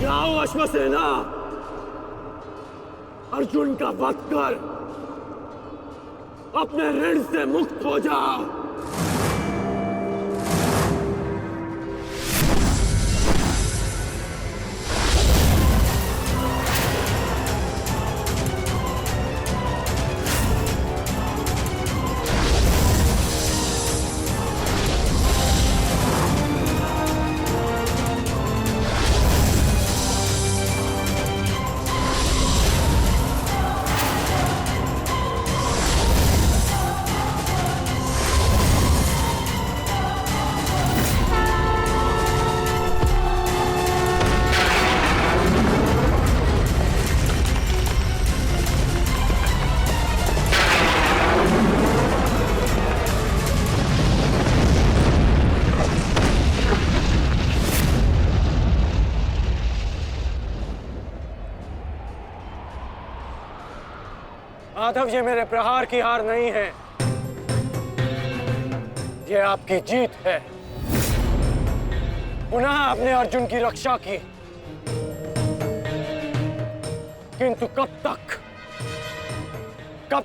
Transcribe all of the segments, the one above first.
जाओ अश्वसेना, अर्जुन का वध कर अपने ऋण से मुक्त हो जाओ। माधव, ये मेरे प्रहार की हार नहीं है, ये आपकी जीत है। पुनः आपने अर्जुन की रक्षा की, किंतु कब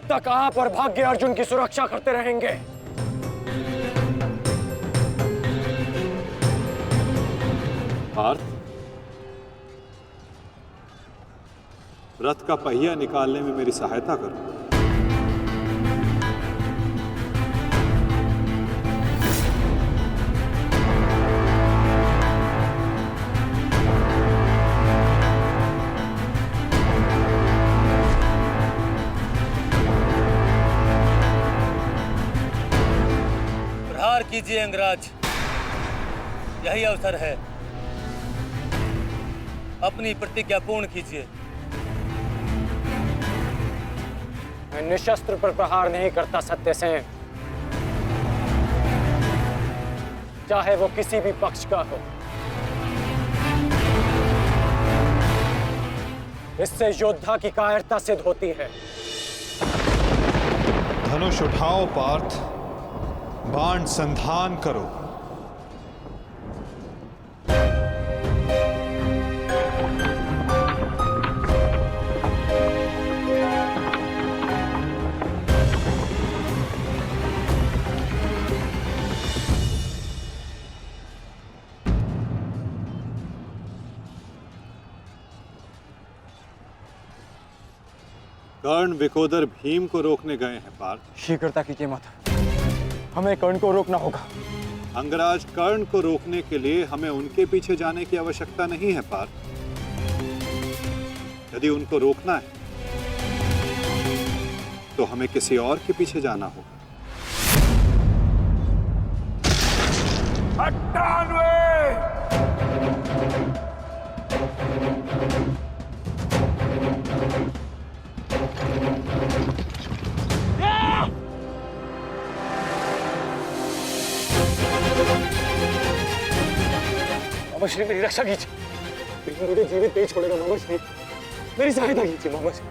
तक आप और भाग्य अर्जुन की सुरक्षा करते रहेंगे? पार्थ, रथ का पहिया निकालने में मेरी सहायता करो। प्रहार कीजिए अंगराज, यही अवसर है। अपनी प्रतिज्ञा पूर्ण कीजिए। मैं निशस्त्र पर प्रहार नहीं करता सत्यसेन, चाहे वो किसी भी पक्ष का हो। इससे योद्धा की कायरता सिद्ध होती है। धनुष उठाओ पार्थ, बाण संधान करो। कर्ण विकोदर भीम को रोकने गए हैं पार्थ। शीघ्रता कीजिए माता, हमें कर्ण को रोकना होगा। अंगराज, कर्ण को रोकने के लिए हमें उनके पीछे जाने की आवश्यकता नहीं है पार्थ। यदि उनको रोकना है तो हमें किसी और के पीछे जाना होगा। 98! मामा श्री, मेरी रक्षा कीजिए, मुझे जीवित नहीं छोड़ेगा। मामा श्री, मेरी सहायता कीजिए मामा श्री।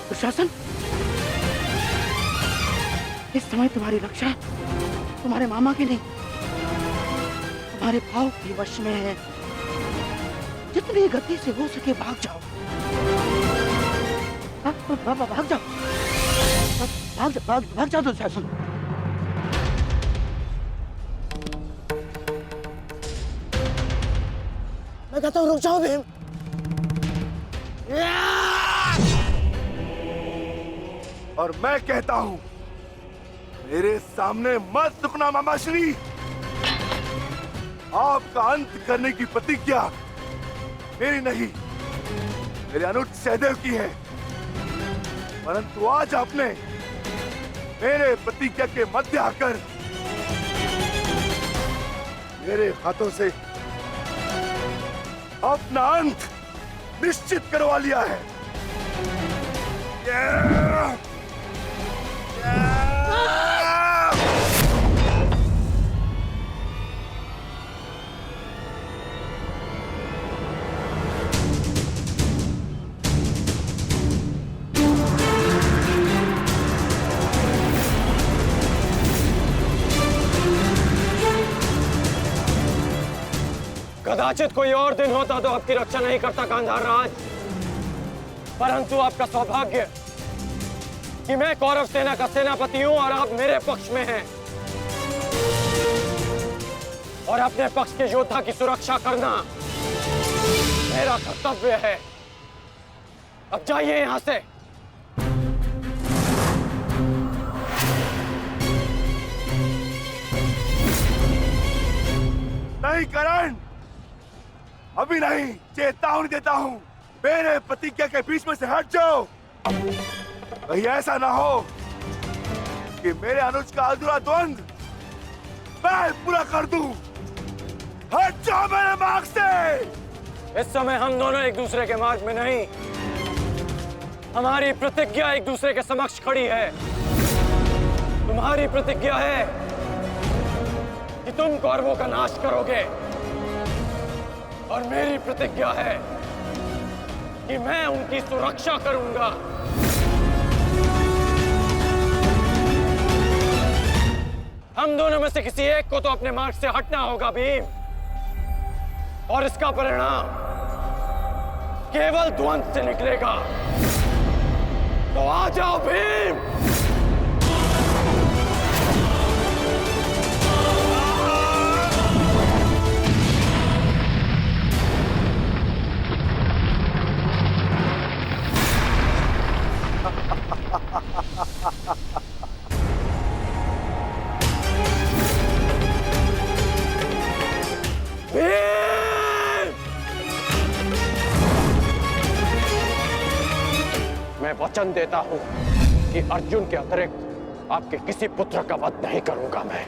दुशासन, इस समय तुम्हारी रक्षा तुम्हारे मामा की नहीं, तुम्हारे भाव के वश में है। जितनी गति से हो सके भाग जाओ, भाग जाओ, भाग जाओ दुशासन। मैं कहता हूँ रुक जाओ भीम। और मैं कहता हूं मेरे सामने मत रुकना मामाश्री। आपका अंत करने की प्रतिज्ञा मेरी नहीं, मेरे अनुज सहदेव की है। परंतु आज आपने मेरे प्रतिज्ञा के मध्य आकर मेरे हाथों से अपना अंत निश्चित करवा लिया है। कदाचित कोई और दिन होता तो आपकी रक्षा नहीं करता गांधार राज, परंतु आपका सौभाग्य कि मैं कौरव सेना का सेनापति हूं और आप मेरे पक्ष में हैं और अपने पक्ष के योद्धा की सुरक्षा करना मेरा कर्तव्य है। अब जाइए यहां से। नहीं करण, अभी नहीं, चेतावनी देता हूं, मेरे प्रतिज्ञा के बीच में से हट जाओ। कहीं ऐसा ना हो कि मेरे अनुज का अधूरा द्वंद्व मैं पूरा कर दूं। हट जाओ मेरे मार्ग से। इस समय हम दोनों एक दूसरे के मार्ग में नहीं, हमारी प्रतिज्ञा एक दूसरे के समक्ष खड़ी है। तुम्हारी प्रतिज्ञा है कि तुम कौरवों का नाश करोगे और मेरी प्रतिज्ञा है कि मैं उनकी सुरक्षा करूंगा। हम दोनों में से किसी एक को तो अपने मार्ग से हटना होगा भीम, और इसका परिणाम केवल द्वंद्व से निकलेगा। तो आ जाओ भीम। मैं वचन देता हूं कि अर्जुन के अतिरिक्त आपके किसी पुत्र का वध नहीं करूंगा मैं।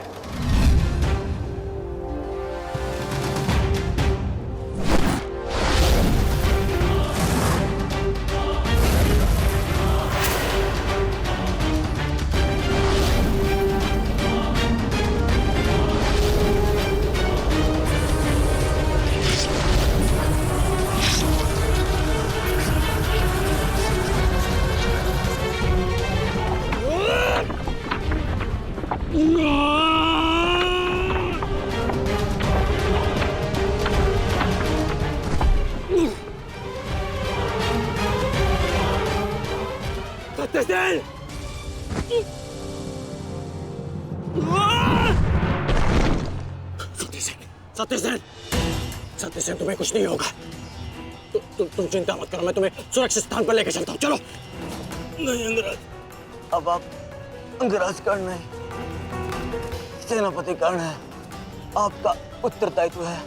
सत्यसेन, तुम्हें कुछ नहीं होगा। तुम चिंता मत करो, मैं तुम्हें सुरक्षित स्थान पर लेकर चलता हूँ। चलो। नहीं अंगराज, अब आप अंगराज कर्ण नहीं, सेनापति कर्ण है। आपका उत्तरदायित्व है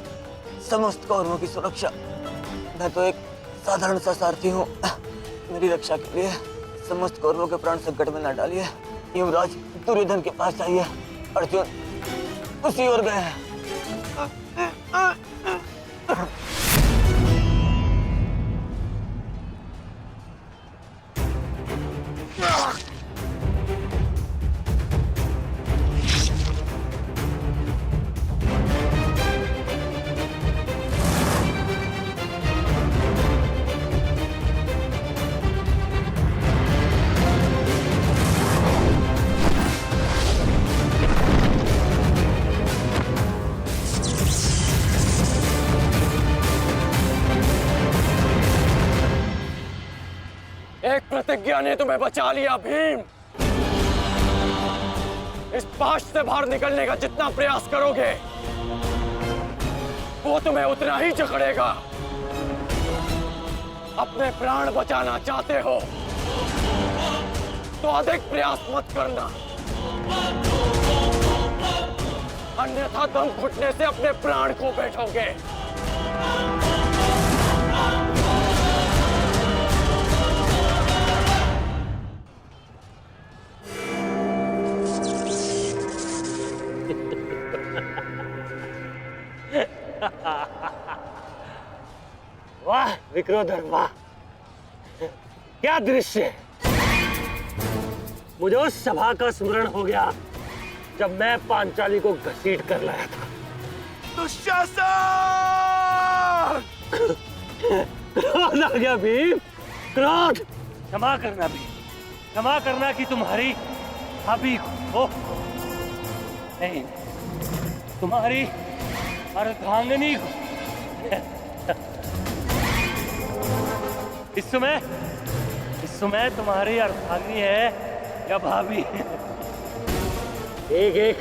समस्त कौरवों की सुरक्षा। मैं तो एक साधारण सा सारथी हूँ। मेरी रक्षा के लिए समस्त कौरवों के प्राण संकट में न डालिए। युवराज दुर्योधन के पास जाइए, अर्जुन उसी ओर गए हैं। प्रतिज्ञा ने तुम्हें बचा लिया भीम। इस पाश से बाहर निकलने का जितना प्रयास करोगे वो तुम्हें उतना ही जकड़ेगा। अपने प्राण बचाना चाहते हो तो अधिक प्रयास मत करना, अन्यथा दम घुटने से अपने प्राण खो बैठोगे। वाह विक्रोधर, वाह क्या दृश्य। मुझे उस सभा का स्मरण हो गया जब मैं पांचाली को घसीट कर लाया था। दुशासन! क्रोध आ गया भीम, क्रोध। क्षमा करना भीम, क्षमा करना कि तुम्हारी भाभी को नहीं, तुम्हारी अर्धांगिनी को इस समय तुम्हारी अर्धांगिनी है या भाभी? एक एक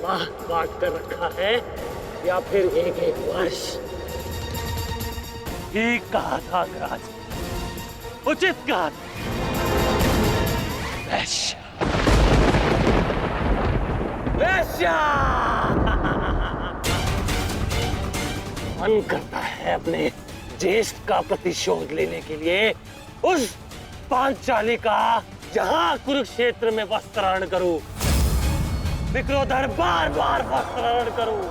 माह बांट कर रखा है या फिर एक एक वर्ष? ठीक कहा था अंगराज, उचित कहा था। वैश्य, वैश्य! मन करता है अपने ज्येष्ठ का प्रतिशोध लेने के लिए उस पांचाली का जहां कुरुक्षेत्र में वस्त्राहरण करूं, विक्रोधर बार बार वस्त्राहरण करूं।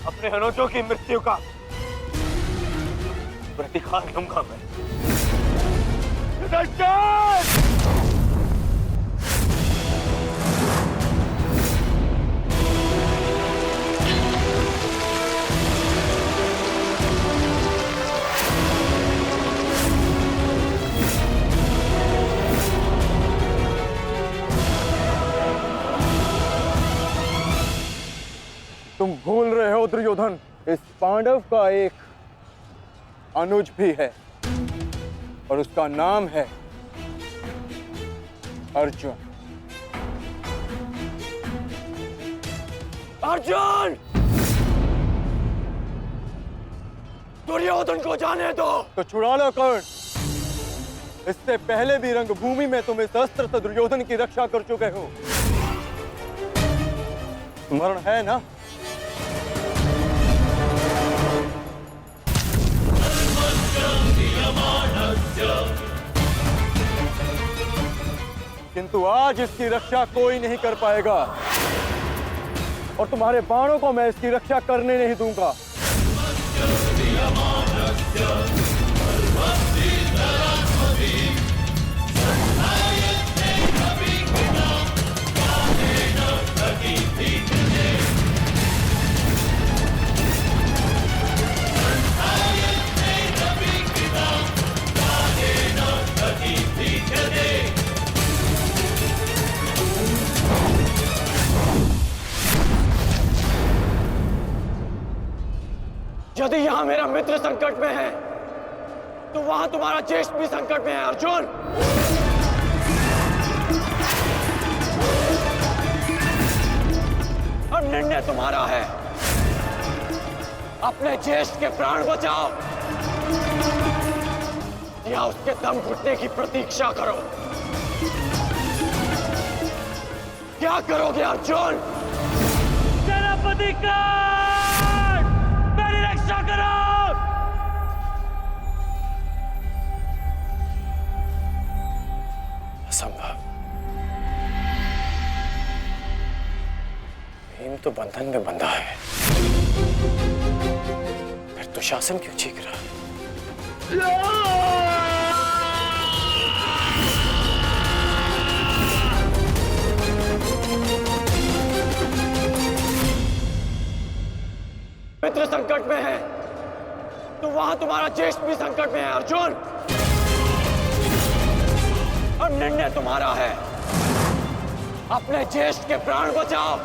अपने अनुजों की मृत्यु का प्रतिकार लूंगा मैं। तुम भूल रहे हो दुर्योधन, इस पांडव का एक अनुज भी है और उसका नाम है अर्जुन। अर्जुन! दुर्योधन को जाने दो। तो छुड़ा लो कर्ण। इससे पहले भी रंगभूमि में तुम इस अस्त्र से दुर्योधन की रक्षा कर चुके हो। स्मरण है ना? किंतु आज इसकी रक्षा कोई नहीं कर पाएगा और तुम्हारे बाणों को मैं इसकी रक्षा करने नहीं दूंगा। यदि यहां मेरा मित्र संकट में है तो वहां तुम्हारा ज्येष्ठ भी संकट में है अर्जुन। अब निर्णय तुम्हारा है। अपने ज्येष्ठ के प्राण बचाओ या उसके दम घुटने की प्रतीक्षा करो। क्या करोगे अर्जुन? सेनापति का करो। असंभव। भीम तो बंधन में बंधा है, फिर तो शासन क्यों चीख रहा है? मित्र संकट में है तो वहां तुम्हारा ज्येष्ठ भी संकट में है अर्जुन। अब निर्णय तुम्हारा है। अपने ज्येष्ठ के प्राण बचाओ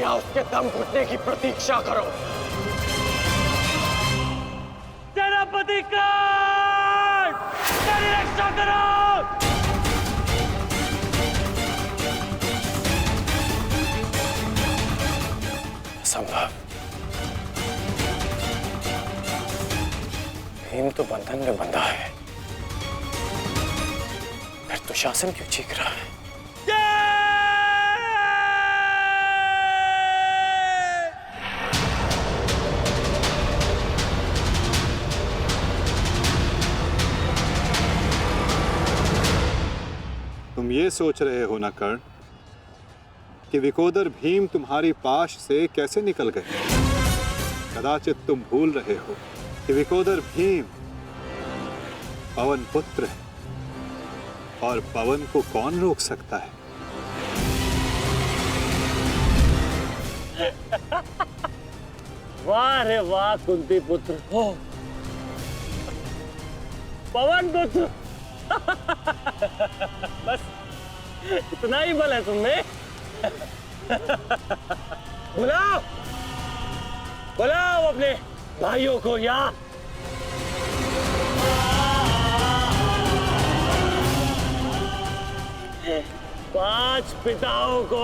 या उसके दम घुटने की प्रतीक्षा करो। सेनापति का मेरी रक्षा करो। संभव। भीम तो बंधन में बंधा है, फिर तो शासन क्यों चीख रहा है? तुम ये सोच रहे हो ना कर्ण कि विकोदर भीम तुम्हारी पाश से कैसे निकल गए? कदाचित तुम भूल रहे हो कि विकोदर भीम पवन पुत्र है और पवन को कौन रोक सकता है? वाह रे वाह कुंती पुत्र हो, पवन पुत्र। बस इतना ही बल है तुमने। बुलाओ बुलाओ अपने भाइयों को यहाँ। 5 पिताओं को।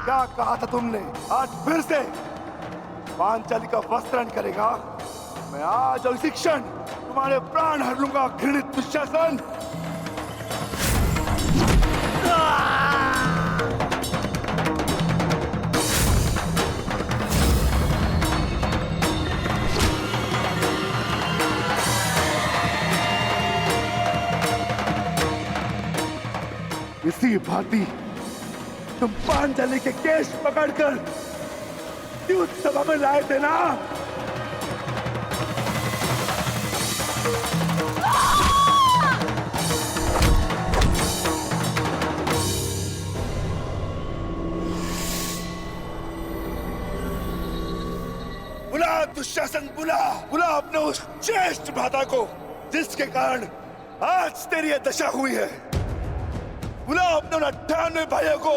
क्या कहा था तुमने? आज फिर से पांचाली का वस्त्रण करेगा? मैं आज और इसी क्षण तुम्हारे प्राण हर लूंगा, घृणित दुशासन। इसी भांति तुम पांचाली के केश पकड़कर युद्ध सभा में लाए थे ना? बुला दुशासन, बुला बुला अपने उस ज्येष्ठ भ्राता को जिसके कारण आज तेरी यह दशा हुई है। बुलाओ अपने 98 भाइयों को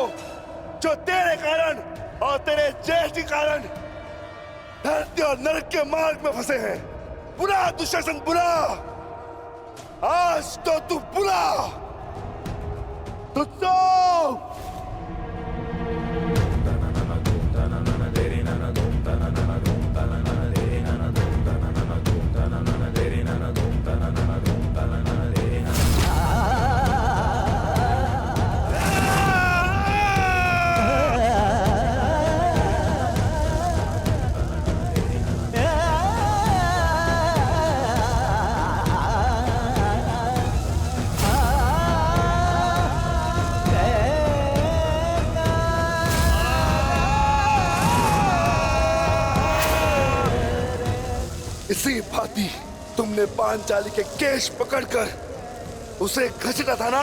जो तेरे कारण और तेरे ज्येष्ठ के कारण धरती और नरक के मार्ग में फंसे हैं। बुला दुशासन बुला। आज तो तू बुला तुझको। इसी भांति तुमने पांचाली के केश पकड़कर उसे घसीटा था ना।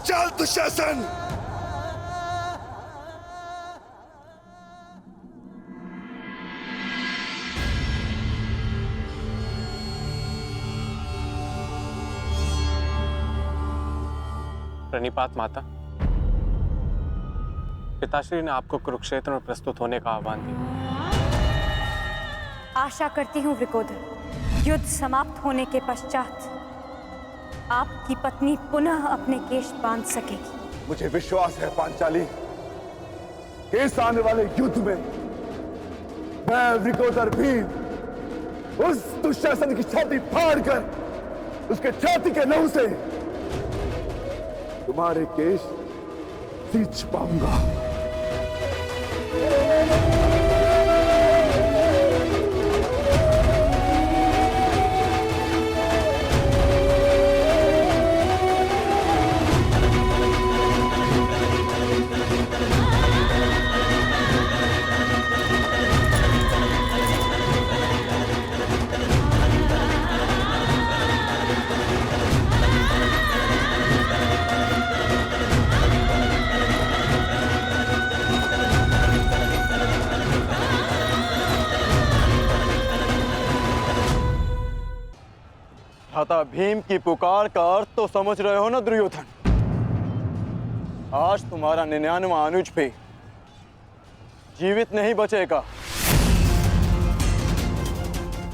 चल दुशासन। प्रणिपात माता। पिताश्री ने आपको कुरुक्षेत्र में प्रस्तुत होने का आह्वान दिया। आशा करती हूँ वृकोदर, युद्ध समाप्त होने के पश्चात आपकी पत्नी पुनः अपने केश बांध सकेगी। मुझे विश्वास है पांचाली, इस आने वाले युद्ध में मैं वृकोदर भीम उस दुशासन की छाती फाड़कर उसके छाती के लहू से तुम्हारे केश सींच पाऊंगा। भ्राता भीम की पुकार का अर्थ तो समझ रहे हो ना दुर्योधन। आज तुम्हारा 99वां अनुज भी जीवित नहीं बचेगा।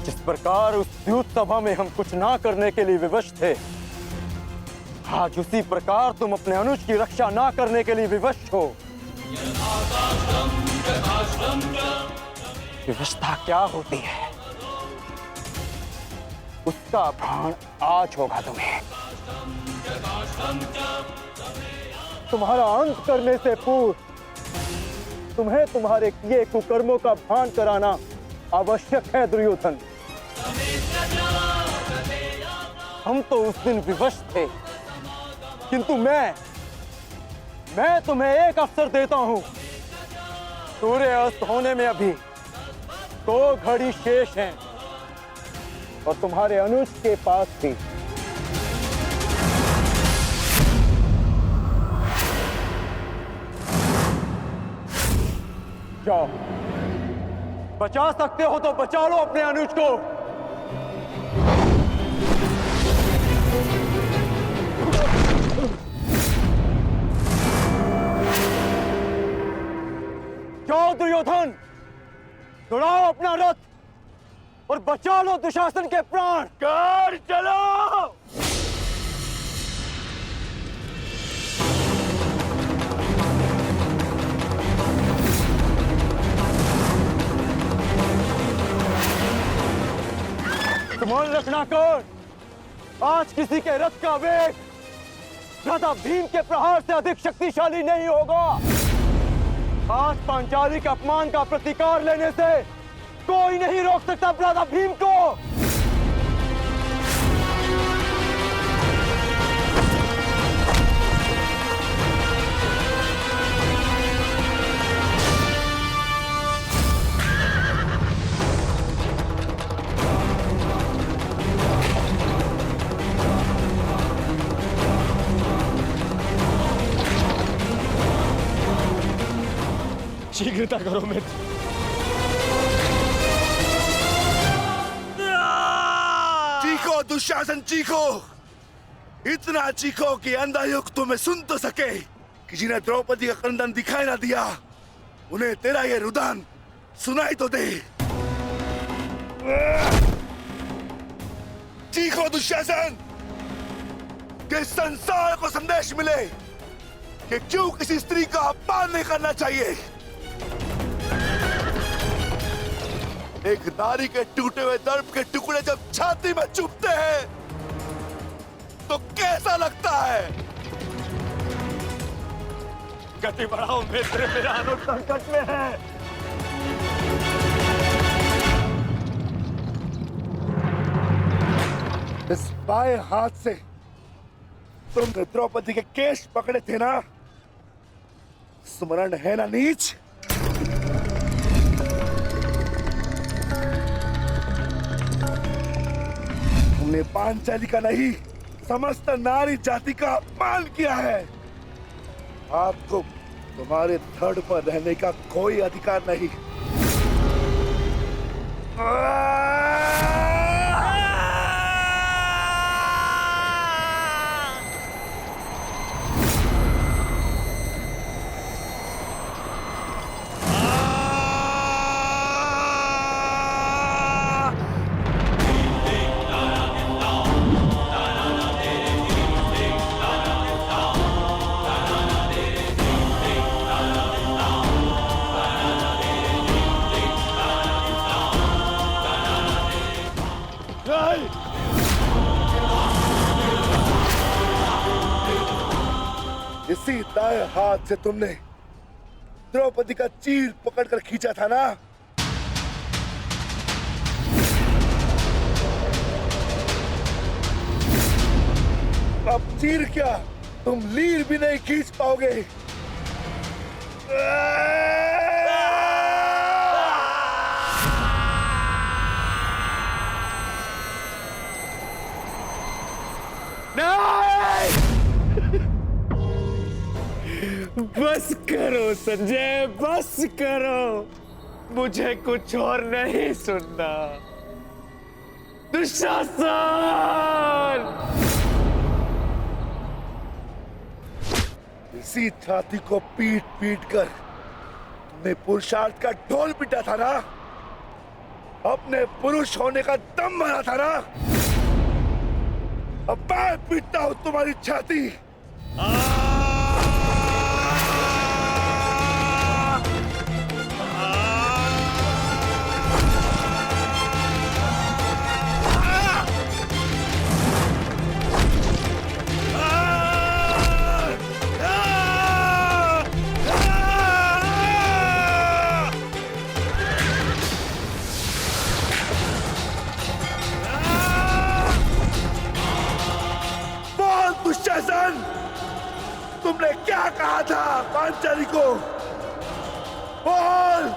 जिस प्रकार उस युद्ध सभा में हम कुछ ना करने के लिए विवश थे, आज उसी प्रकार तुम अपने अनुज की रक्षा ना करने के लिए विवश हो। विवशता क्या होती है उसका भान आज होगा तुम्हें। तुम्हारा अंत करने से पूर्व तुम्हें तुम्हारे किए कुकर्मों का भान कराना आवश्यक है दुर्योधन। हम तो उस दिन विवश थे, किंतु मैं तुम्हें एक अवसर देता हूं। सूर्य अस्त होने में अभी 2 घड़ी शेष हैं और तुम्हारे अनुज के पास भी। जाओ, बचा सकते हो तो बचा लो अपने अनुज को। जाओ दुर्योधन, दौड़ाओ अपना रथ और बचा लो दुशासन के प्राण। कर चलो। स्मरण रखना कर, आज किसी के रथ का वेग भ्राता भीम के प्रहार से अधिक शक्तिशाली नहीं होगा। आज पांचाली के अपमान का प्रतिकार लेने से कोई नहीं रोक सकता भ्राता भीम को। शीघ्रता करो मित्र। चीखो दुशासन चीखो, इतना चीखो कि अंधायुक्त तुम्हें सुन तो सके कि जिन्हें द्रौपदी का क्रंदन दिखाई ना दिया उन्हें तेरा ये रुदन सुनाई तो दे। चीखो दुशासन, कि संसार को संदेश मिले कि क्यों किसी स्त्री का अपमान नहीं करना चाहिए। एक नारी के टूटे हुए दर्द के टुकड़े जब छाती में चुभते हैं तो कैसा लगता है? गति बढ़ाओ मित्र, मेरा अनुज संकट में है। इस बाएं हाथ से तुमने द्रौपदी के केश पकड़े थे ना? स्मरण है ना नीच? तुमने पांचाली का नहीं, समस्त नारी जाति का अपमान किया है। आपको तुम्हारे धड़ पर रहने का कोई अधिकार नहीं। इसी दाएं हाथ से तुमने द्रौपदी का चीर पकड़कर खींचा था ना? अब चीर क्या, तुम लीर भी नहीं खींच पाओगे। बस करो संजय, बस करो, मुझे कुछ और नहीं सुनना। दुशासन! इसी छाती को पीट पीट कर तुमने पुरुषार्थ का ढोल पीटा था ना? अपने पुरुष होने का दम भरा था ना? अब मैं पीटता हूं तुम्हारी छाती। दुशासन, तुमने क्या कहा था पांचाली को? बोल,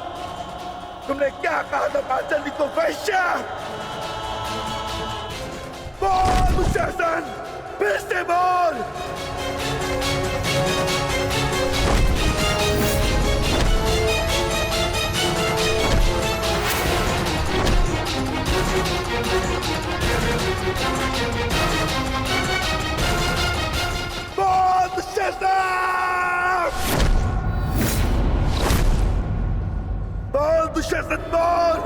तुमने क्या कहा था पांचाली को? वैश्या! बोल दुशासन, फिर से बोल। बोल दुशासन, बोल।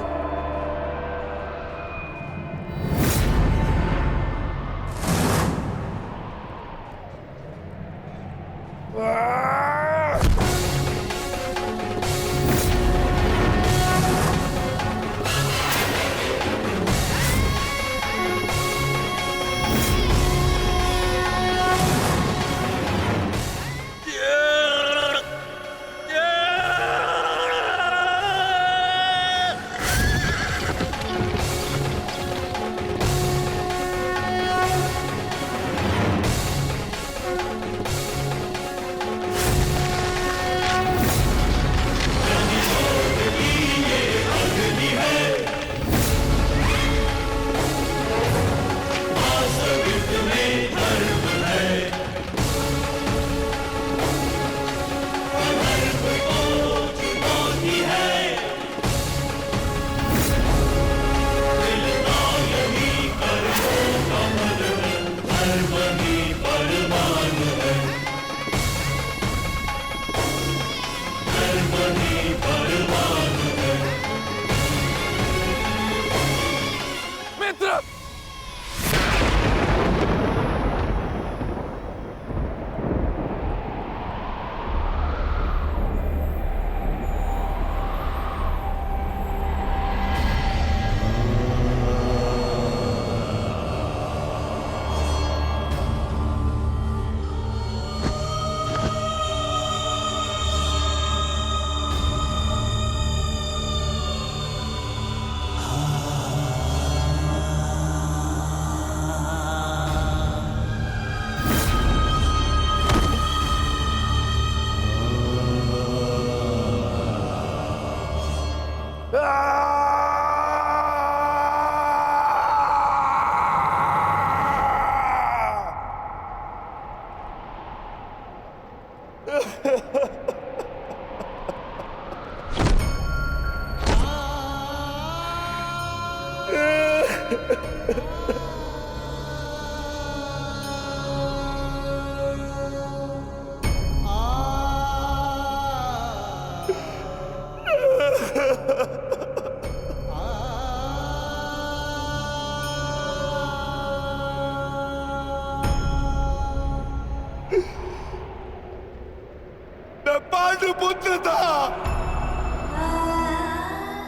मैं पांडुपुत्र था,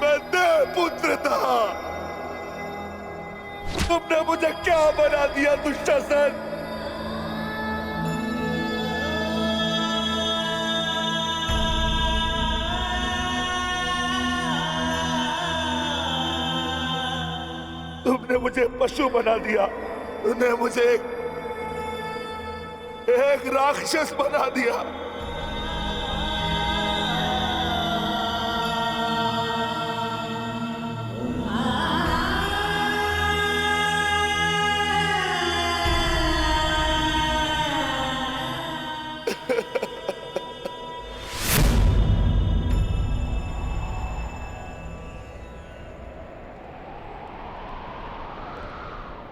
मैं देवपुत्र था। तुमने मुझे क्या बना दिया दुशासन? तुमने मुझे पशु बना दिया, तुमने मुझे एक राक्षस बना दिया।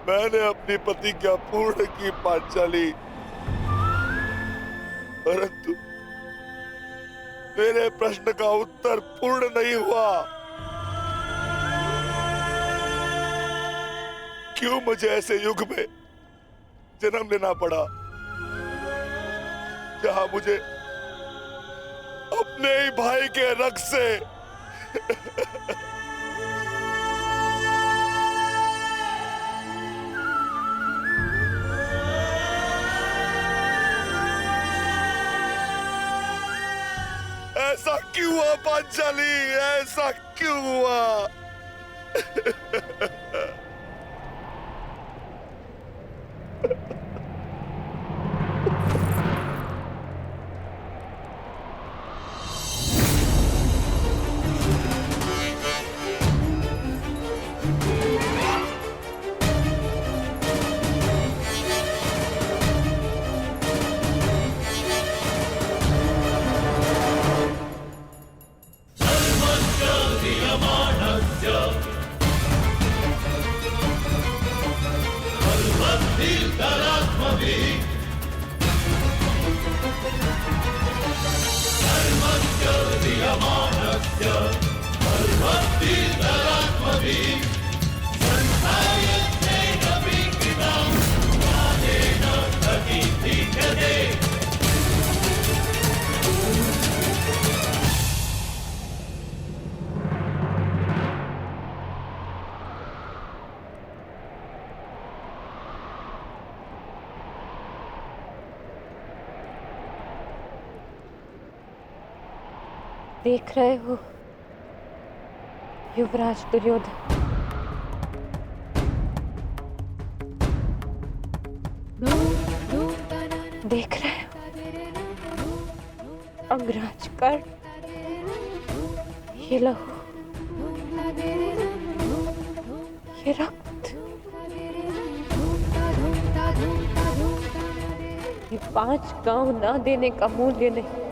मैंने अपनी प्रतिज्ञा पूर्ण की पांचाली, परंतु मेरे प्रश्न का उत्तर पूर्ण नहीं हुआ। क्यों मुझे ऐसे युग में जन्म लेना पड़ा जहां मुझे अपने ही भाई के रक्त से ऐसा क्यों हुआ पांचाली? ऐसा क्यों हुआ? देख रहे हो युवराज दुर्योधन, देख रहे हो अंगराज कर्ण, ये लहू, ये रक्त, ये 5 गांव ना देने का मूल्य नहीं।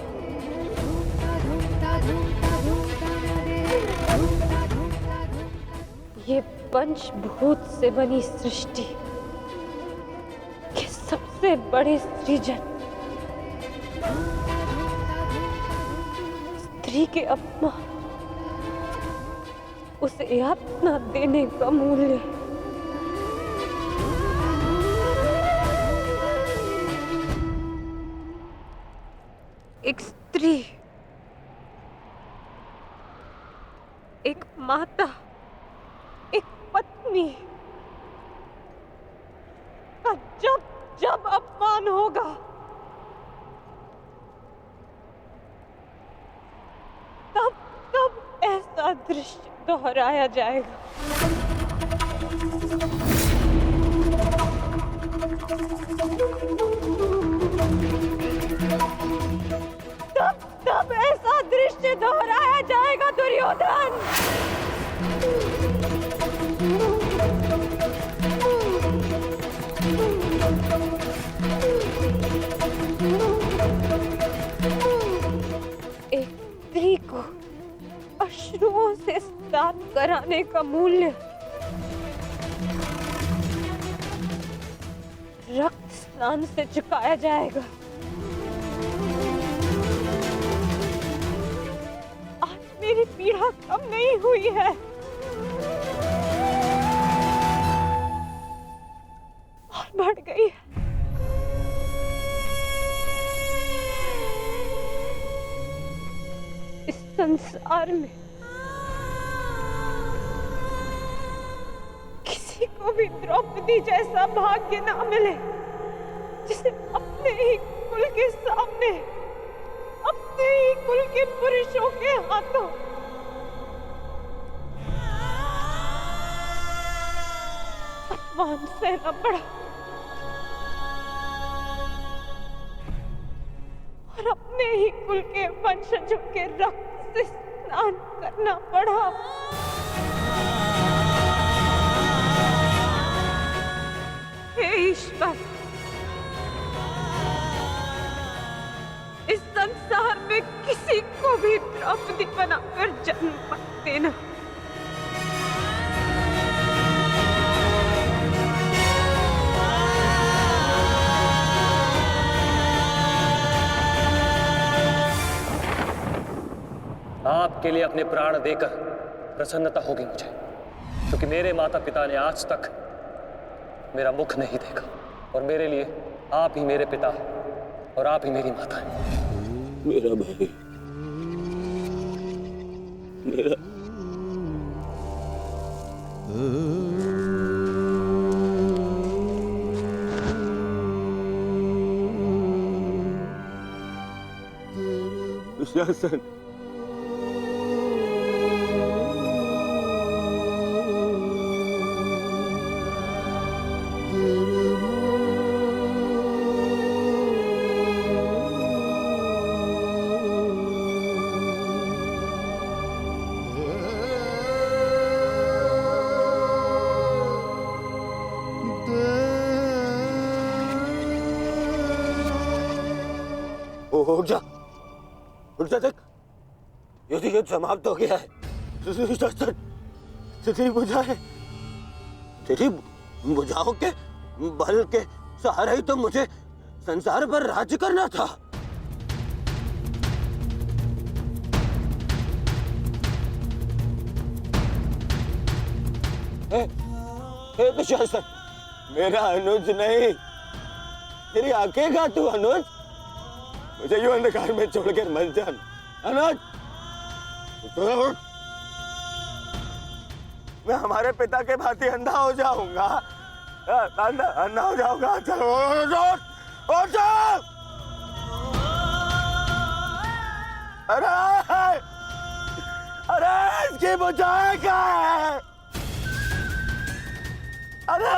ये पंचभूत से बनी सृष्टि के सबसे बड़े सृजन, स्त्री के अपमान, उसे यातना देने का मूल्य। एक स्त्री, एक माता, एक पत्नी का जब जब अपमान होगा, तब तब ऐसा दृश्य दोहराया जाएगा। तब तब ऐसा दृश्य दोहराया जाएगा दुर्योधन। एक स्त्री को अश्रुओं से स्नान कराने का मूल्य रक्त स्नान से चुकाया जाएगा। आज मेरी पीड़ा कम नहीं हुई है, और बढ़ गई है। इस संसार में किसी को भी द्रौपदी जैसा भाग्य ना मिले, जिसे अपने ही कुल के सामने, अपने ही कुल के पुरुषों के हाथों अपमान सहना पड़ा, और अपने ही कुल के वंशजों के रक्त से स्नान करना पड़ा। हे ईश्वर, इस संसार में किसी को भी द्रौपदी बनाकर जन्म मत देना। आपके लिए अपने प्राण देकर प्रसन्नता होगी मुझे, क्योंकि मेरे माता पिता ने आज तक मेरा मुख नहीं देखा, और मेरे लिए आप ही मेरे पिता और आप ही मेरी माता हैं। मेरा भाई, मेरा दुशासन, उठ जा, उठ जा, देख युद्ध समाप्त हो गया है। तेरी भुजाओं के बल के सहारे ही तो मुझे संसार पर राज्य करना था। हे दुशासन, मेरा अनुज नहीं, तेरी आंखें का तू अनुज, मुझे यूं अंधकार में छोड़कर मत जा अनुज। मैं हमारे पिता के भांति अंधा हो जाऊंगा, अंधा हो जाऊंगा। चलो अरे इसकी बुझाए क्या है? अरे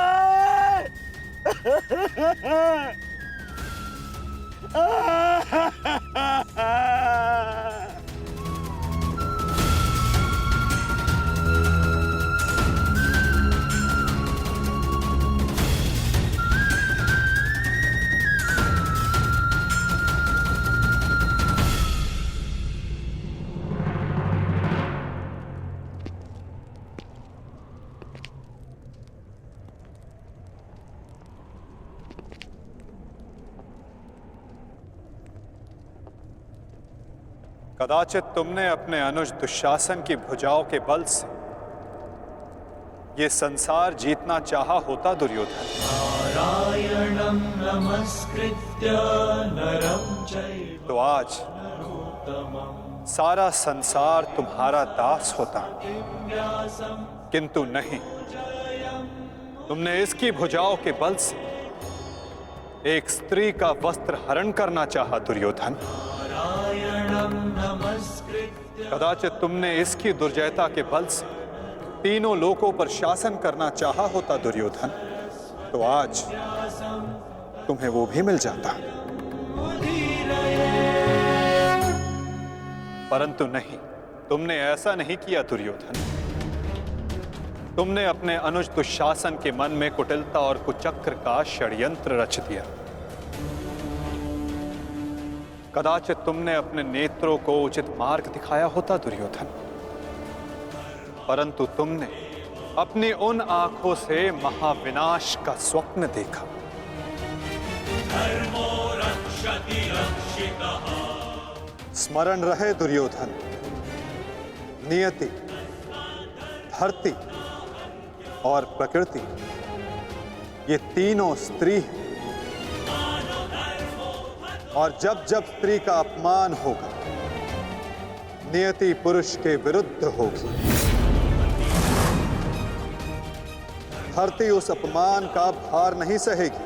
कदाचित तुमने अपने अनुज दुशासन की भुजाओं के बल से ये संसार जीतना चाहा होता दुर्योधन। नारायणं नमस्कृत्य नरं चैव तो आज सारा संसार तुम्हारा दास होता, किंतु नहीं, तुमने इसकी भुजाओं के बल से एक स्त्री का वस्त्र हरण करना चाहा दुर्योधन। कदाचित तुमने इसकी दुर्जयता के बल से तीनों लोकों पर शासन करना चाहा होता दुर्योधन, तो आज तुम्हें वो भी मिल जाता, परंतु नहीं, तुमने ऐसा नहीं किया दुर्योधन। तुमने अपने अनुज दुशासन के मन में कुटिलता और कुचक्र का षड्यंत्र रच दिया। कदाचित तुमने अपने नेत्रों को उचित मार्ग दिखाया होता दुर्योधन, परंतु तुमने अपनी उन आंखों से महाविनाश का स्वप्न देखा। स्मरण रहे दुर्योधन, नियति, धरती और प्रकृति ये तीनों स्त्री हैं, और जब जब स्त्री का अपमान होगा, नियति पुरुष के विरुद्ध होगी। धरती उस अपमान का भार नहीं सहेगी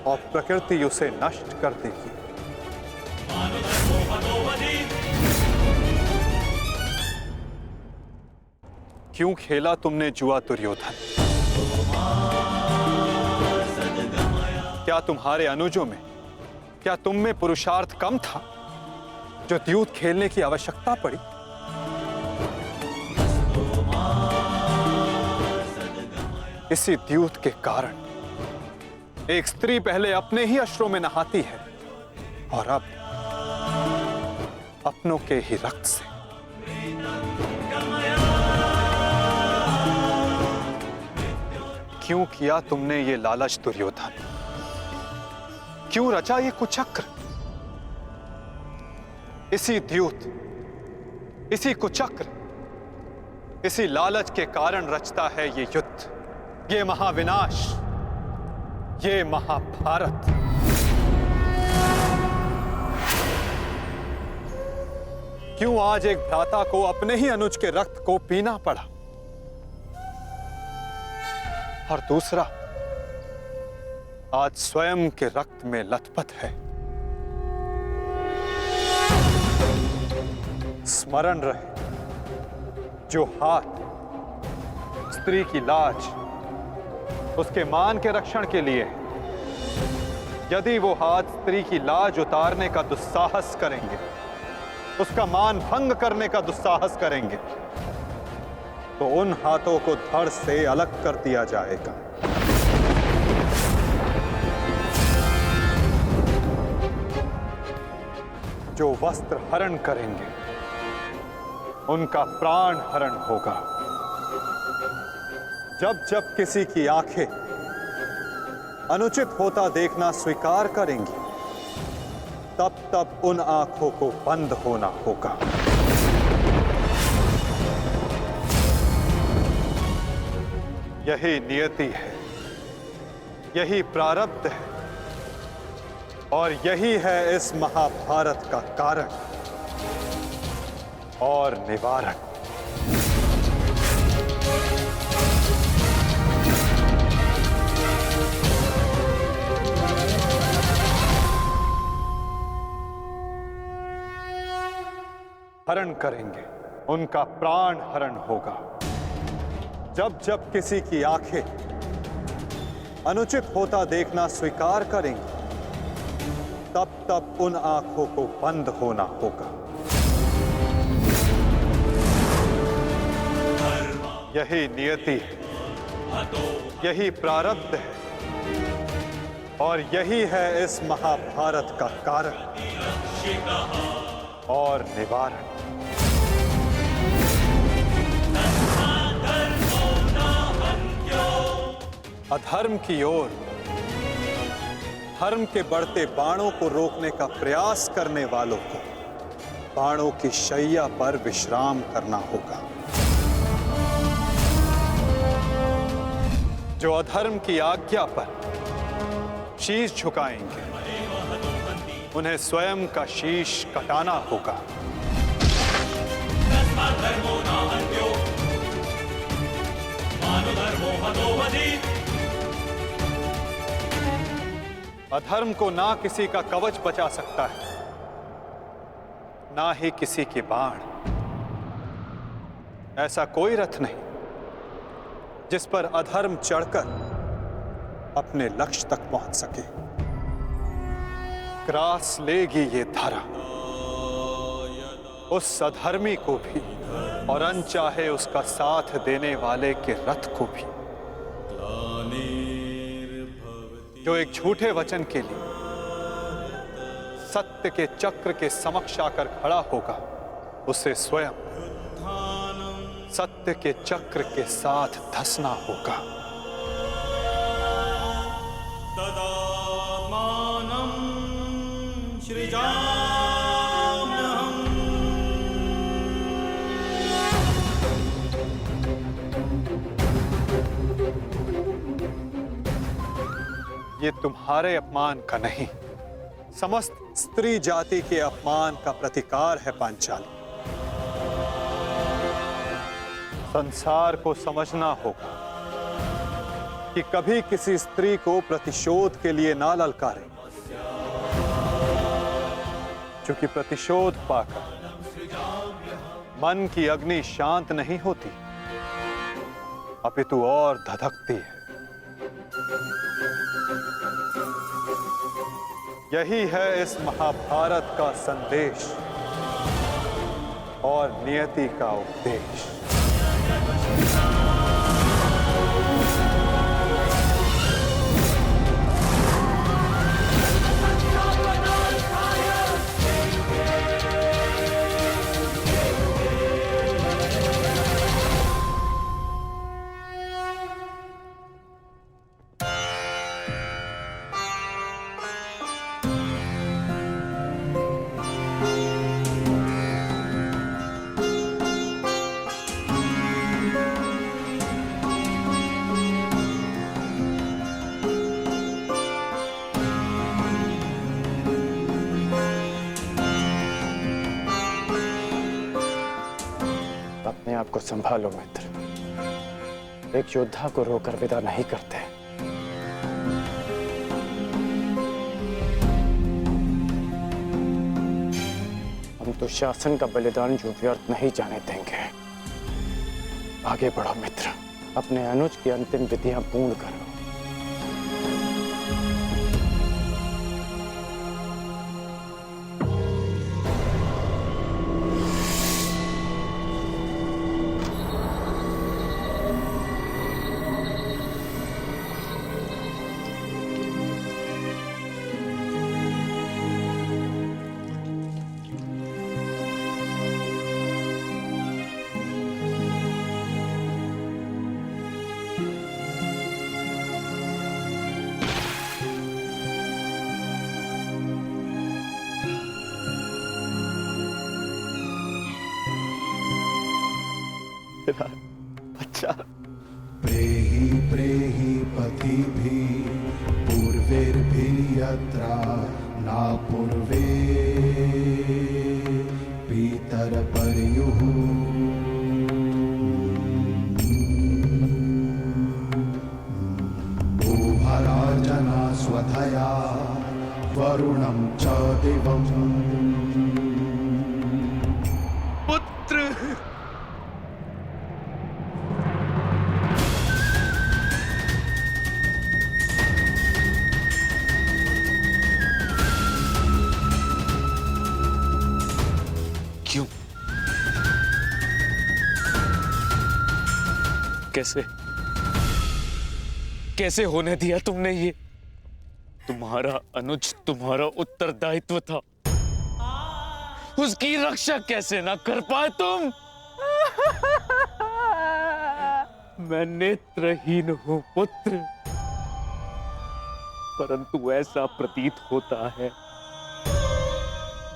और प्रकृति उसे नष्ट कर देगी। क्यों खेला तुमने जुआ दुर्योधन? क्या तुम्हारे अनुजों में, क्या तुम में पुरुषार्थ कम था जो द्यूत खेलने की आवश्यकता पड़ी? इसी द्यूत के कारण एक स्त्री पहले अपने ही अश्रों में नहाती है और अब अपनों के ही रक्त से। क्यों किया तुमने ये लालच दुर्योधन? क्यों रचा ये कुचक्र? इसी द्यूत, इसी कुचक्र, इसी लालच के कारण रचता है ये युद्ध, ये महाविनाश, ये महाभारत। क्यों आज एक भ्राता को अपने ही अनुज के रक्त को पीना पड़ा और दूसरा आज स्वयं के रक्त में लथपथ है? स्मरण रहे, जो हाथ स्त्री की लाज, उसके मान के रक्षण के लिए, यदि वो हाथ स्त्री की लाज उतारने का दुस्साहस करेंगे, उसका मान भंग करने का दुस्साहस करेंगे, तो उन हाथों को धड़ से अलग कर दिया जाएगा। जो वस्त्र हरण करेंगे, उनका प्राण हरण होगा। जब जब किसी की आंखें अनुचित होता देखना स्वीकार करेंगी, तब तब उन आंखों को बंद होना होगा। यही नियति है, यही प्रारब्ध है, और यही है इस महाभारत का कारण और निवारण। हरण करेंगे, उनका प्राण हरण होगा। जब जब किसी की आंखें अनुचित होता देखना स्वीकार करेंगी, तब तब उन आंखों को बंद होना होगा। यही नियति है, यही प्रारब्ध है, और यही है इस महाभारत का कारण और निवारण। अधर्म की ओर धर्म के बढ़ते बाणों को रोकने का प्रयास करने वालों को बाणों की शैया पर विश्राम करना होगा। जो अधर्म की आज्ञा पर शीश झुकाएंगे, उन्हें स्वयं का शीश कटाना होगा। अधर्म को ना किसी का कवच बचा सकता है, ना ही किसी के बाण। ऐसा कोई रथ नहीं जिस पर अधर्म चढ़कर अपने लक्ष्य तक पहुंच सके। ग्रास लेगी ये धरा उस अधर्मी को भी और अनचाहे उसका साथ देने वाले के रथ को भी। जो एक झूठे वचन के लिए सत्य के चक्र के समक्ष आकर खड़ा होगा, उसे स्वयं सत्य के चक्र के साथ धंसना होगा। ये तुम्हारे अपमान का नहीं, समस्त स्त्री जाति के अपमान का प्रतिकार है पांचाली। संसार को समझना होगा कि कभी किसी स्त्री को प्रतिशोध के लिए ना ललकारें, क्योंकि प्रतिशोध पाकर मन की अग्नि शांत नहीं होती, अपितु और धधकती है। यही है इस महाभारत का संदेश और नियति का उपदेश। अपने आप को संभालो मित्र, एक योद्धा को रोकर विदा नहीं करते। हम तो शासन का बलिदान जो व्यर्थ नहीं जाने देंगे। आगे बढ़ो मित्र, अपने अनुज की अंतिम विधियां पूर्ण करो। अच्छा, प्रेहि प्रेहि पतिभिः पूर्वैर्भिः यत्रा न पूर्वे पितरपर्युः भूभराजना स्वधया वरुणं च दिवम्। पुत्र क्यों? कैसे होने दिया तुमने ये? तुम्हारा अनुज तुम्हारा उत्तरदायित्व था, उसकी रक्षा कैसे ना कर पाए तुम? मैं नेत्रहीन हूं पुत्र, परंतु ऐसा प्रतीत होता है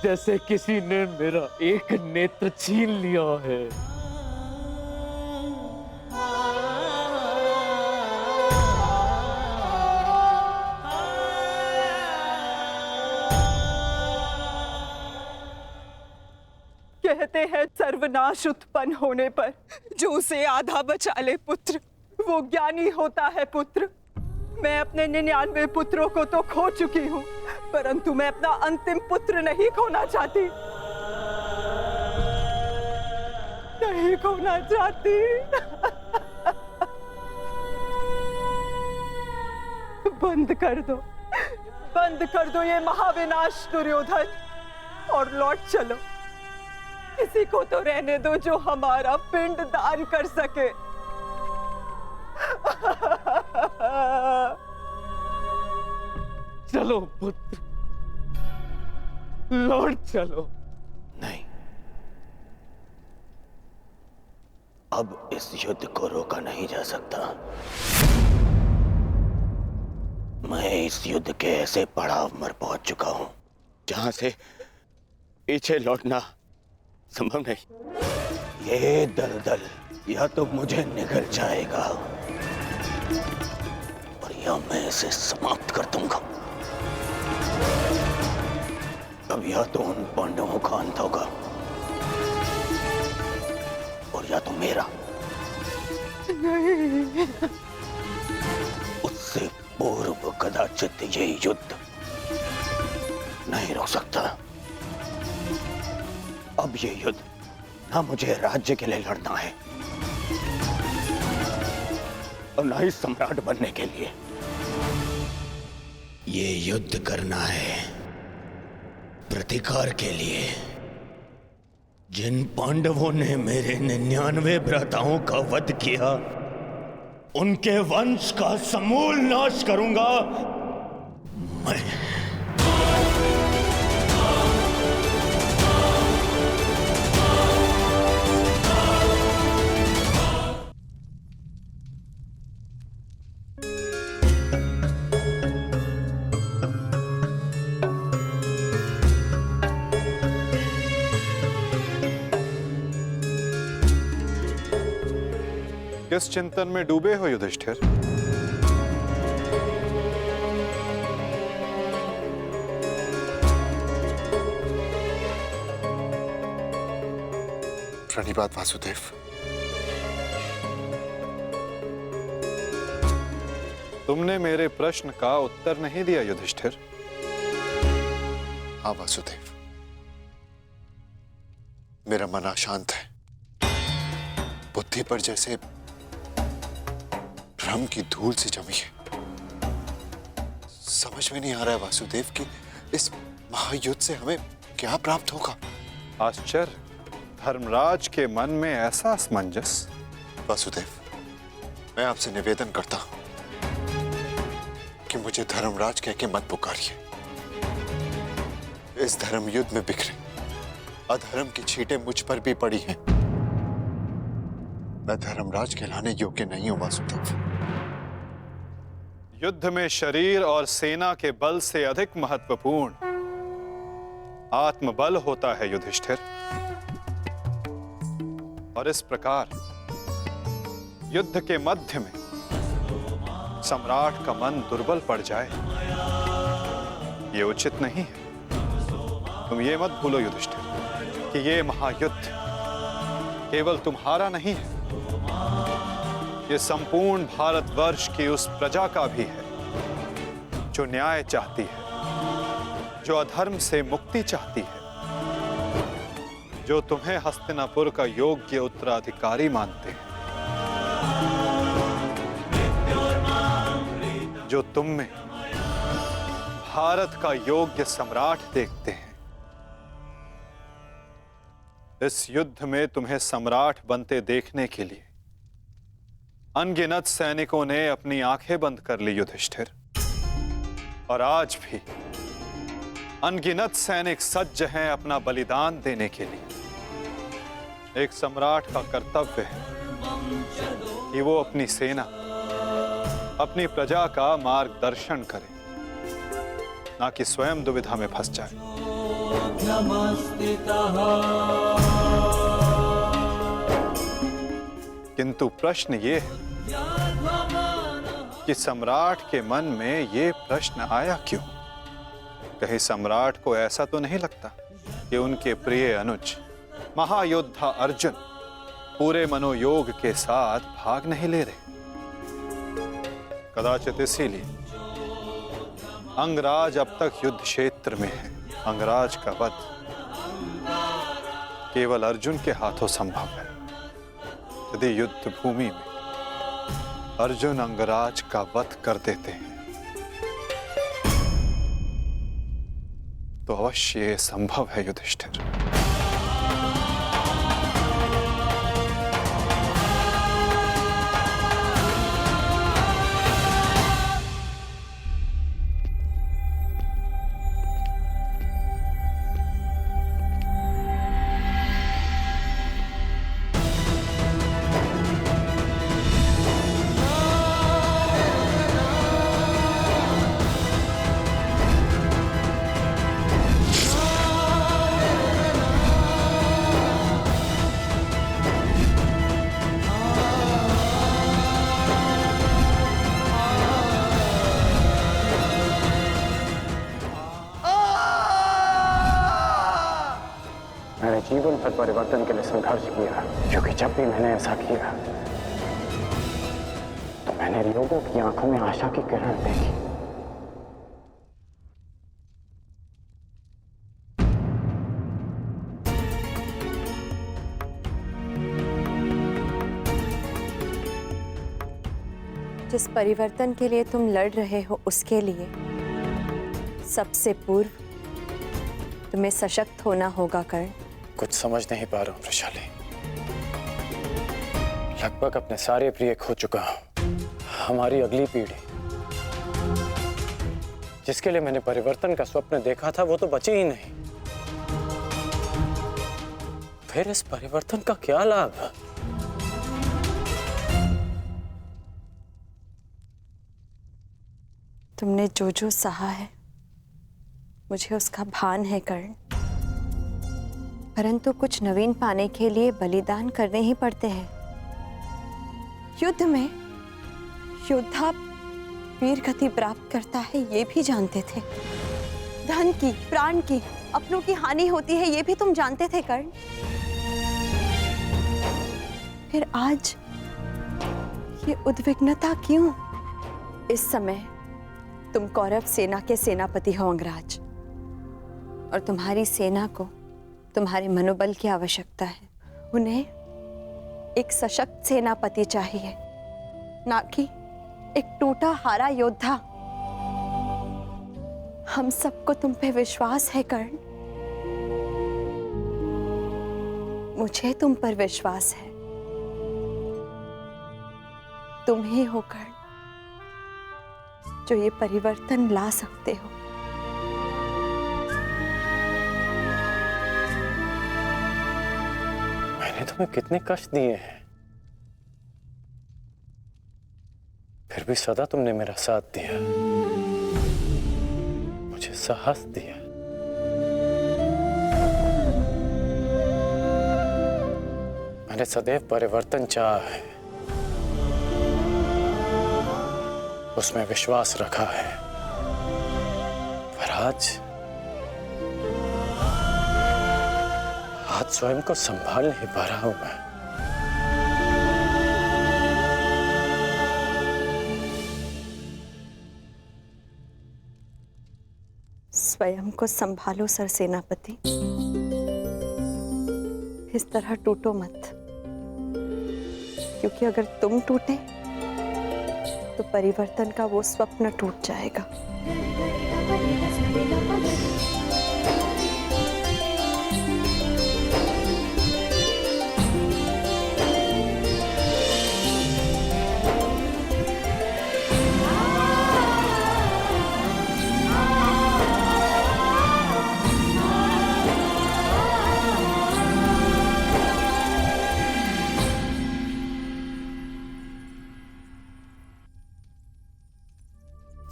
जैसे किसी ने मेरा एक नेत्र छीन लिया है। कहते हैं सर्वनाश उत्पन्न होने पर जो उसे आधा बचा ले पुत्र, वो ज्ञानी होता है पुत्र। मैं अपने 99 पुत्रों को तो खो चुकी हूँ, परंतु मैं अपना अंतिम पुत्र नहीं खोना चाहती, नहीं खोना चाहती। बंद कर दो ये महाविनाश दुर्योधन, और लौट चलो, किसी को तो रहने दो जो हमारा पिंड दान कर सके। चलो पुत्र, लौट चलो। नहीं, अब इस युद्ध को रोका नहीं जा सकता। मैं इस युद्ध के ऐसे पड़ाव पर पहुंच चुका हूं जहां से पीछे लौटना संभव नहीं। ये दलदल या तो मुझे निगल जाएगा और या मैं इसे समाप्त कर दूंगा। अब या तो उन पांडवों का अंत होगा और या तो मेरा। नहीं, उससे पूर्व कदाचित ये युद्ध नहीं रोक सकता। अब ये युद्ध ना मुझे राज्य के लिए लड़ना है और ना ही सम्राट बनने के लिए। ये युद्ध करना है प्रतिकार के लिए। जिन पांडवों ने मेरे 99 भ्राताओं का वध किया, उनके वंश का समूल नाश करूंगा मैं। किस चिंतन में डूबे हो युधिष्ठिर? प्रणिपात वासुदेव। तुमने मेरे प्रश्न का उत्तर नहीं दिया युधिष्ठिर। हाँ वासुदेव, मेरा मन अशांत है। बुद्धि पर जैसे भ्रम की धूल सी जमी है। समझ में नहीं आ रहा है वासुदेव कि इस महायुद्ध से हमें क्या प्राप्त होगा। आश्चर्य, धर्मराज के मन में ऐसा असमंजस। वासुदेव, मैं आपसे निवेदन करता हूं कि मुझे धर्मराज कह के मत पुकारिए। इस धर्म युद्ध में बिखरे अधर्म की छींटें मुझ पर भी पड़ी हैं। मैं धर्मराज कहलाने योग्य नहीं हूं वासुदेव। युद्ध में शरीर और सेना के बल से अधिक महत्वपूर्ण आत्मबल होता है युधिष्ठिर। और इस प्रकार युद्ध के मध्य में सम्राट का मन दुर्बल पड़ जाए, ये उचित नहीं है। तुम ये मत भूलो युधिष्ठिर कि ये महायुद्ध केवल तुम्हारा नहीं है, ये संपूर्ण भारतवर्ष की उस प्रजा का भी है जो न्याय चाहती है, जो अधर्म से मुक्ति चाहती है, जो तुम्हें हस्तिनापुर का योग्य उत्तराधिकारी मानते हैं, जो तुम में भारत का योग्य सम्राट देखते हैं। इस युद्ध में तुम्हें सम्राट बनते देखने के लिए अनगिनत सैनिकों ने अपनी आंखें बंद कर ली युधिष्ठिर। और आज भी अनगिनत सैनिक सज्ज हैं अपना बलिदान देने के लिए। एक सम्राट का कर्तव्य है कि वो अपनी सेना, अपनी प्रजा का मार्गदर्शन करे, ना कि स्वयं दुविधा में फंस जाए। किंतु प्रश्न ये है कि सम्राट के मन में ये प्रश्न आया क्यों? कहीं सम्राट को ऐसा तो नहीं लगता कि उनके प्रिय अनुज महायोद्धा अर्जुन पूरे मनोयोग के साथ भाग नहीं ले रहे? कदाचित इसीलिए अंगराज अब तक युद्ध क्षेत्र में है। अंगराज का वध केवल अर्जुन के हाथों संभव है। यदि युद्ध भूमि में अर्जुन अंगराज का वध कर देते हैं तो अवश्य ये संभव है युधिष्ठिर। पर परिवर्तन के लिए संघर्ष किया, क्योंकि जब भी मैंने ऐसा किया तो मैंने लोगों की आंखों में आशा की किरण देखी। जिस परिवर्तन के लिए तुम लड़ रहे हो उसके लिए सबसे पूर्व तुम्हें सशक्त होना होगा कर्ण। कुछ समझ नहीं पा रहा हूं वृषाली। लगभग अपने सारे प्रिय खो चुका हूं। हमारी अगली पीढ़ी जिसके लिए मैंने परिवर्तन का स्वप्न देखा था वो तो बची ही नहीं। फिर इस परिवर्तन का क्या लाभ? तुमने जो जो सहा है मुझे उसका भान है कर्ण, परंतु कुछ नवीन पाने के लिए बलिदान करने ही पड़ते हैं। युद्ध में योद्धा वीर गति प्राप्त करता है ये भी जानते थे। धन की, प्राण की, अपनों की हानि होती है ये भी तुम जानते थे कर्ण। फिर आज ये उद्विग्नता क्यों? इस समय तुम कौरव सेना के सेनापति हो अंगराज, और तुम्हारी सेना को तुम्हारे मनोबल की आवश्यकता है। उन्हें एक सशक्त सेनापति चाहिए, ना कि एक टूटा हारा योद्धा। हम सबको तुम पे विश्वास है कर्ण, मुझे तुम पर विश्वास है। तुम ही हो कर्ण जो ये परिवर्तन ला सकते हो। मैंने तुम्हें कितने कष्ट दिए हैं, फिर भी सदा तुमने मेरा साथ दिया, मुझे साहस दिया। मैंने सदैव परिवर्तन चाहा है, उसमें विश्वास रखा है, पर आज स्वयं को संभाल नहीं पा रहा हूं मैं। स्वयं को संभालो सरसेनापति, इस तरह टूटो मत, क्योंकि अगर तुम टूटे तो परिवर्तन का वो स्वप्न टूट जाएगा।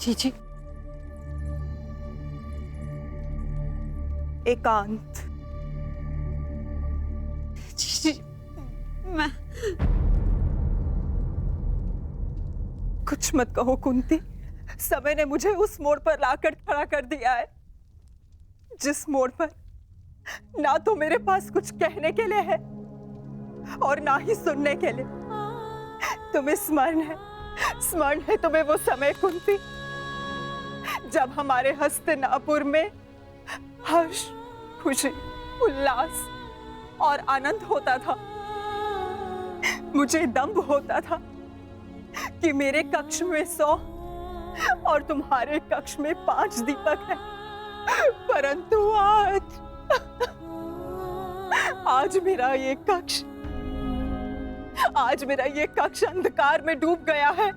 जी एकांत। जी मैं कुछ मत कहो कुंती, समय ने मुझे उस मोड़ पर लाकर खड़ा कर दिया है जिस मोड़ पर ना तो मेरे पास कुछ कहने के लिए है और ना ही सुनने के लिए। तुम्हें स्मरण है तुम्हें वो समय कुंती जब हमारे हस्तिनापुर में हर्ष, खुशी, उल्लास और आनंद होता था। मुझे दंभ होता था कि मेरे कक्ष में 100 और तुम्हारे कक्ष में 5 दीपक हैं, परंतु आज मेरा ये कक्ष अंधकार में डूब गया है।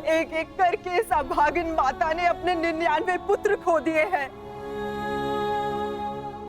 एक एक करके इस अभागिन माता ने अपने 99 पुत्र खो दिए हैं।